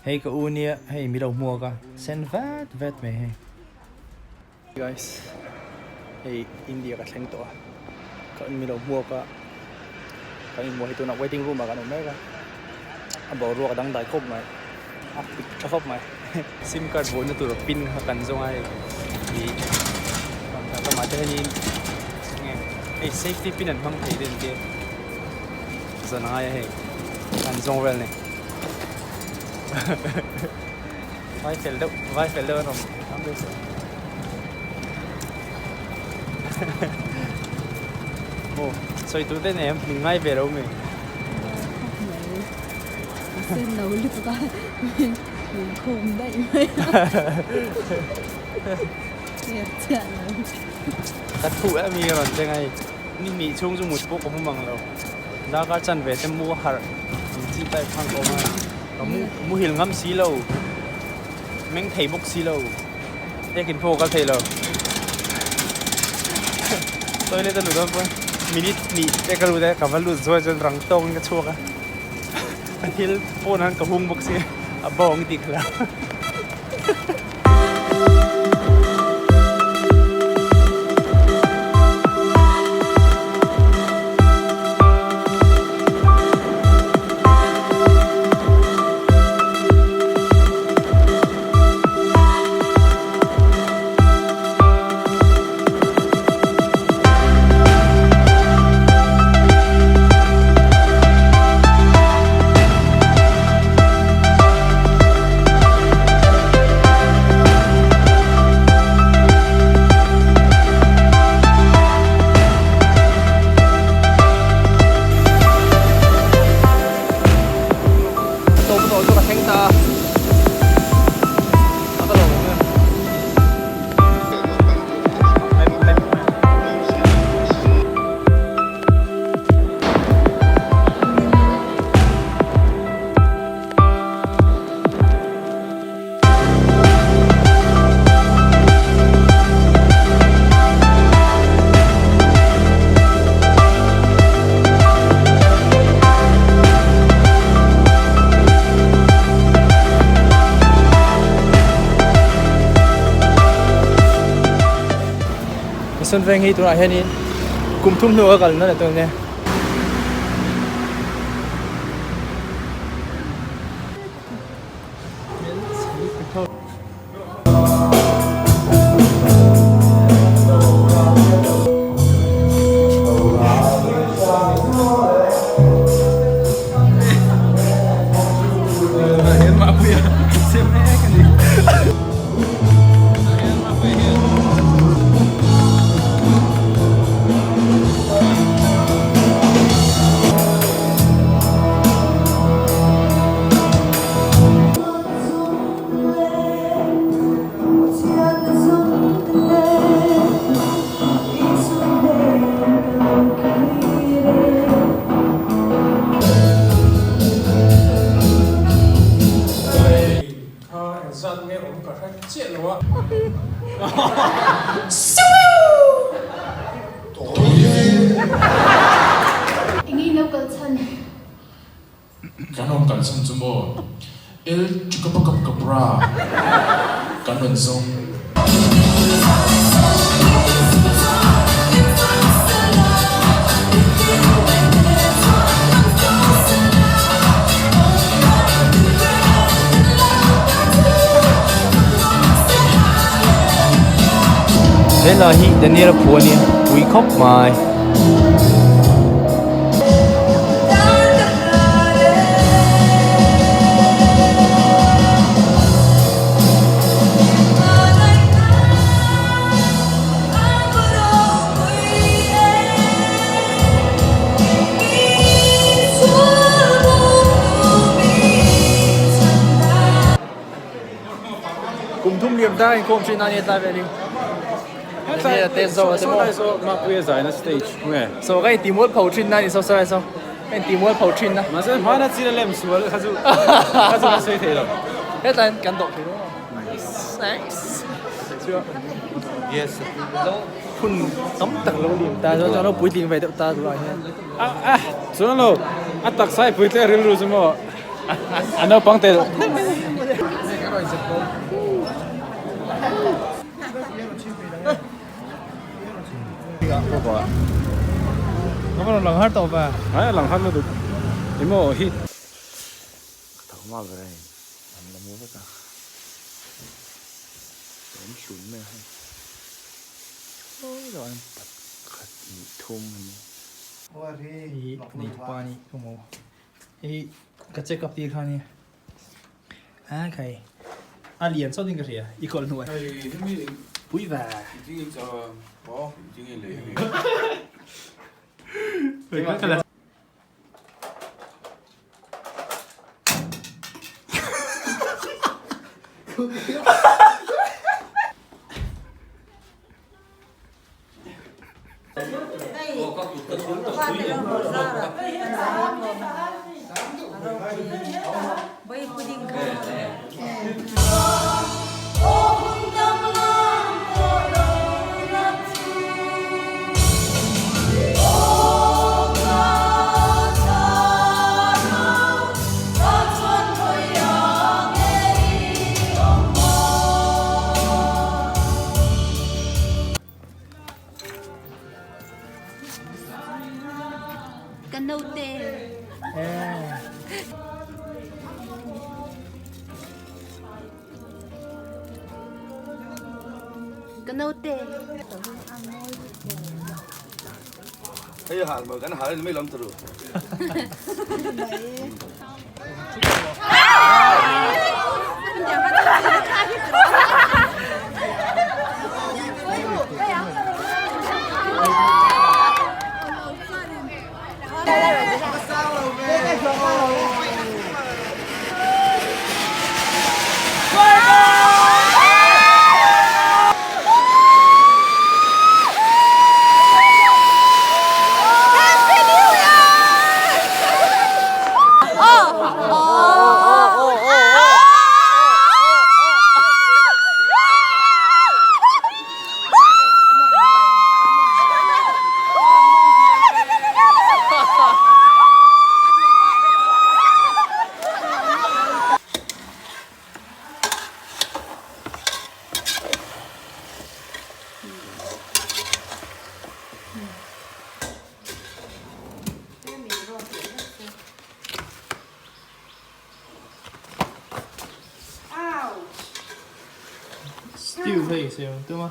Hey ka unia, hey mi đâu mua ka. Sen vet me hey. Guys, hey India ka theng to. Ka mi đâu mua ka. Ka in mua hitu na waiting room ka no mai ka. Abo ro ka dang dai khop mai. Pick tra khop mai. SIM card bo na tu pin ha kan zong ai. Di ka ma te ni. Hey safety pin an hang thei den ke. Zan ai hey. Kan zong wel ne. Vai fel đâu rồi không biết sao. Ồ, sao tụi tên em mình ngay về đâu mình? Xem nấu lúc có mình khôn đấy mấy. Đẹp chả lắm. Cắt thủ em mi rồi thế này, ni chung chung một bộ cũng không bằng đâu. Đã cả chân về xem mua hạt, chỉ tay phăng có mà. Mua hiểu ngắm xí lâu, mình thấy bốc xí lâu, để kiến phô các thầy lâu. Tôi lên tận lụt đó, minit để cái lụt đấy, cả vài lụt rồi chân răng tông cái chuột á, anh hiểu phô nó cả hung bốc xí, bong tịt là. Xuân Veng hi tụi này hay đi cùng thung nữa gần nó là tụi này. Kanon kan sum sumo el chukapakap kapra kanon song Thế là hi đến đây là phù ni, quý khóc mai. Cùng thung niệm ta, cùng chuyện này ta về đi. Đây là tên rồi, thế mà mà bây giờ là stage, nghe. số cái tìm muốn phẫu thuật này, số số cái tìm muốn phẫu thuật Mà sẽ mà nó chỉ là làm số, cái số nó suy thế rồi. Hết rồi, cảm động thì đúng không? Nice, chưa? Yes. Kun tấm tầng lâu điểm ta cho nó bùi tiền về tự ta rồi À, số nó, tắc sai bùi tiền rồi rồi mà. Anh nó bằng tiền. 個係直播。嗰個啊，咁我能喺度吧？係能喺嗰度，點樣 hit？頭媽嘅咧，唔諗冇乜㗎，點算咩？哦，就係白熱通咁。咦，你把你咁冇？咦，個隻腳啲看呢？啊，係。啊，連收定個誰啊？一個人喎。係啲咩？不會吧？已經就哦，已經嚟。喺度行埋緊行，你咩諗到咯？Stew 可以使用，对吗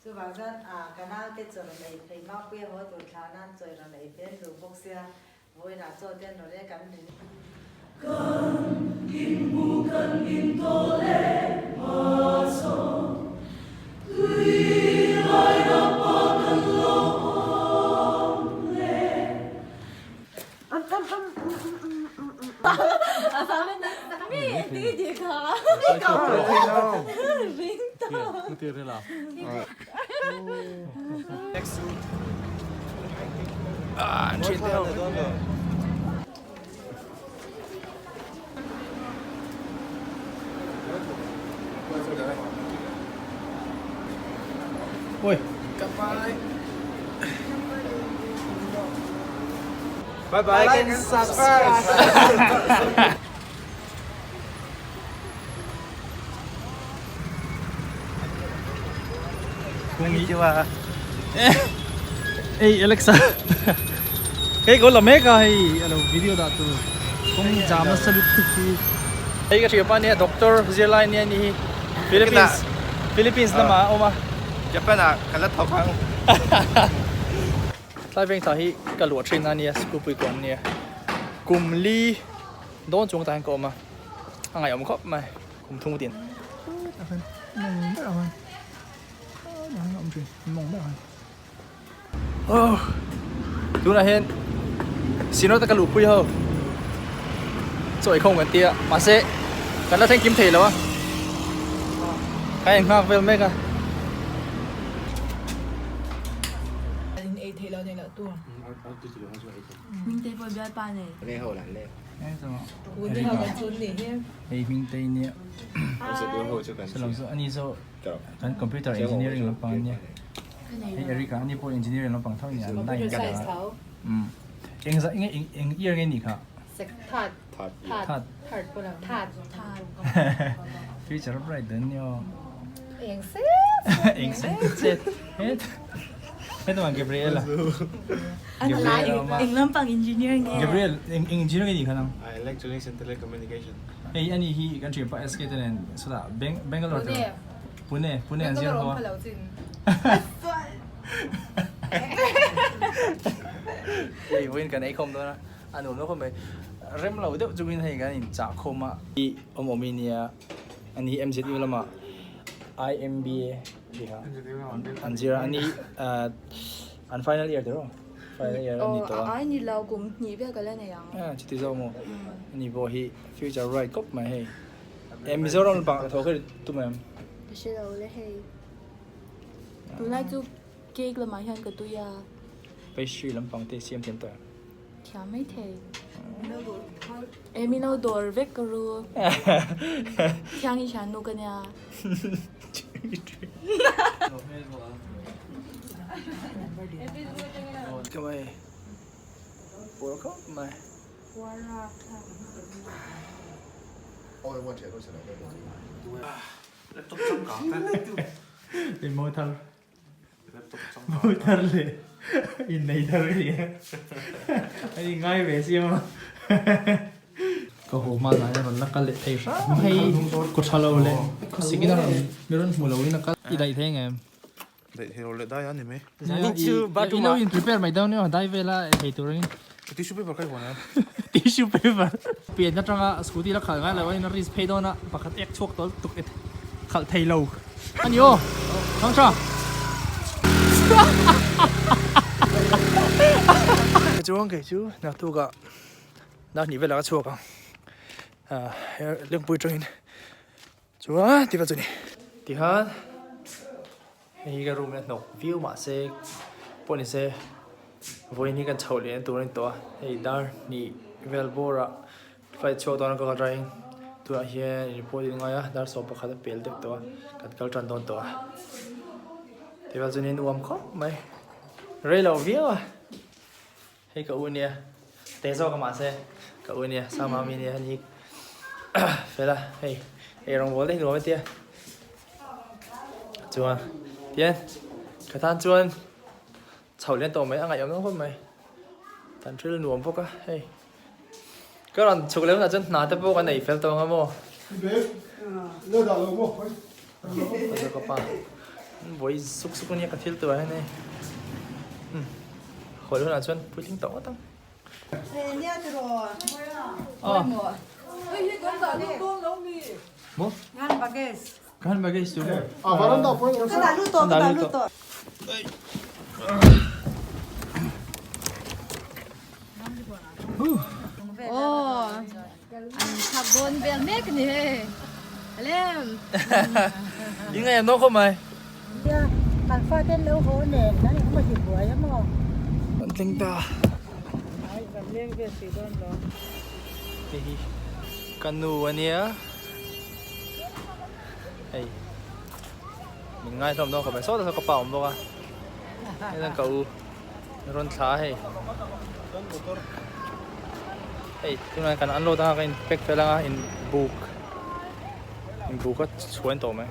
？Chú bảo dân cái nào cái chỗ này thì mắc bia hóa tụt thà nan trời là này bên đường bốc xe vui là cho tên rồi đấy cắn đến Tiêu thế nào? À, trên theo. Ôi, cặp vai. Bye bye, like and subscribe. Konnichiwa. Hey Alexa. Cái gọi là mega hay video đó tu. Kung jama salut tu. Hey cái chuyện này Doctor Zerline này ni Philippines na ma oma. Japan à, cái lát thọc hàng. Tại vì thầy cái luật trên này school bồi quản này. Cùng ly đón chúng ta có mà. Ngày ông khóc mà cùng thu tiền. Ông chuyện mong ดูนะเห็นซีโนตะกะลุปุยเหรอสวยคงกันเตี้ยมาเซกันแล้วแท่งกิมเทแล้ววะใครยังข้างเฟลไม่กัน anh ấy thấy là này là tua mình thấy vừa biết ba này นี่เขาหลังเลย cuốn đi học cái chốn để hết ไอ้มิงเตเนี่ย รู้สึกว่าเขาจะกัน ฉลองอันนี้โซ กับ กันคอมพิวเตอร์เอนจิเนียริ่งลำปางเนี่ย cái này ไอ้เอริกาอันนี้พวกเอนจิเนียริ่งลำปางเท่านี้ได้กัน size นะ sáu เองจะเองเอียร์ไงนี่ค่ะ sạch thạt ทัด ถ้า thạt của là thạt thạt ฟิวเจอร์ไรเดินเนี่ย em xếp เองเซ็ตเซ็ตเฮ็ดให้ตัวมันเกเบรียลล่ะ anh là em lâm bằng engineer nghe เกเบรียลเองเอนจิเนียร์ไงนี่ค่ะน้อง Electronics and Telecommunication ไอ้อันนี้ฮีกันเชียร์ไปเอสเคตัวนั้นสุดละเบงกาโลร์ปุเน่อันเซียร์หัวเฮ้ยวินกันไอ้คอมด้วยนะอันนู้นแล้วคอมไปเริ่มเราเดี๋ยวจะวินให้กันจากคอมอ่ะที่อมมิเนียอันนี้ MCT แล้วมา IMBA ดีครับอันเซียร์อันนี้อัน final year เดี๋ยว final year อันนี้ตัว ai nhìn lâu cũng nhị biết cái này à จุดที่สองมั้งอันนี้บอกให้ future right ก็ไม่ให้มีส่วนร่วมปังทอคือตุ้มเอ็ม cái xe đầu lấy hay tụi này chú kê là máy hơn cái tụi à ไปชื่อลำปังเตะเสียมเทียมตัว chả mấy thề em nó đồ vết cái rồi chàng đi chàng nuôi cái nhà ก็ไม่ปวดก็ไม่ เป็นโมทัลเลยอินในทัลเลยไอ้ง่ายเวสิมั้งก็โหมาหลายวันนักการเล่นไทยให้กดชาโลเลยสิ่งที่เราไม่รู้หัวเราเนี่ยนักการอีได้เท่ไง เด็กเราเลยได้ยันนี่ไหม นี่ชื่อบาตูมาอินพรีเพร์ไม่ได้เนี่ยได้เวลาไอ้ตัวนี้ ที่ช่วยไปบอกใครหัวนะ tissue paper เปลี่ยนนัดจังอ่ะสกูตี้แล้วขายง่ายเลยว่านี่รีสเพย์โดนอ่ะปากกัดเอ็กชกตัวตุกเอ็ดขัดไทยโลอันนี้โอ้ช่างช่างจูงเกจูนักตัวก็นักหนีเวลาก็ชัวร์กันเรื่องปุยจริงจูอ่ะที่ว่าจุดนี้ที่ฮันนี่ก็รูมเนี่ยนกวิวมาเซ่ปนนี่เซ่วันนี้กันเฉลี่ยตัวนี้ตัวไอ้ดาร์นี่เวลโบระไฟโชว์ตอนนั้นก็กระไรตัวเฮียนี่พูดยังไงอะดาร์สอบประคัตเปลี่ยนตัวกัดกัลจันโดนตัวที่ว่าจะนี่รวมเขาไหมเรื่องเราวิวอะให้กับอุ่นเนี่ยเตะโซ่กับมาเซ่กับอุ่นเนี่ยสามามีเนี่ยนี่เฟล่าเฮ้ยเอรองบอลได้รวมไหมเตี้ยจวนเตี้ยกระทานจวนเฉลี่ยตัวไหมอะไรอย่างนั้นคนไหมท่านช่วยหนุนพวกก็เฮ้ยก็เราฉุกเล่นนะจนหนาแต่พวกกันไหนเฟลตัวงั้นมั้งเลือดออกลงมั้งก็จะป้าบอยสุกๆนี่ก็ทิลตัวให้เนี่ยขอเล่นนะจนพูดถึงตัวก็ต้องเนี่ยจะรอ อ๋อ ơi cái con giỏ nó to lắm đi มั้ง งานบักเกส กันไปกันสิตัว ก็ได้รู้ตัวก็ได้รู้ตัว ồ anh thập bốn bèn mét cái này lên ยังไงน้องเข้ามา เนี่ยการฟาดเต้นเร็วโหเน่นั่นเขามาสิบหัวยังมั้ง มันติงตา ไอ้แบบเลี้ยงเกิดสีโดนหรอ กันนูอันเนี้ยเฮ้ยมันง่ายสำหรับน้องเขาไปโซ่แต่กระเป๋าผมบอกว่าให้ตั้งเก่าร้อนช้าให้เฮ้ยที่มันกันอันโหลดอะไรกันเป็กไปแล้วอินบุ๊กก็ชวนตัวไหม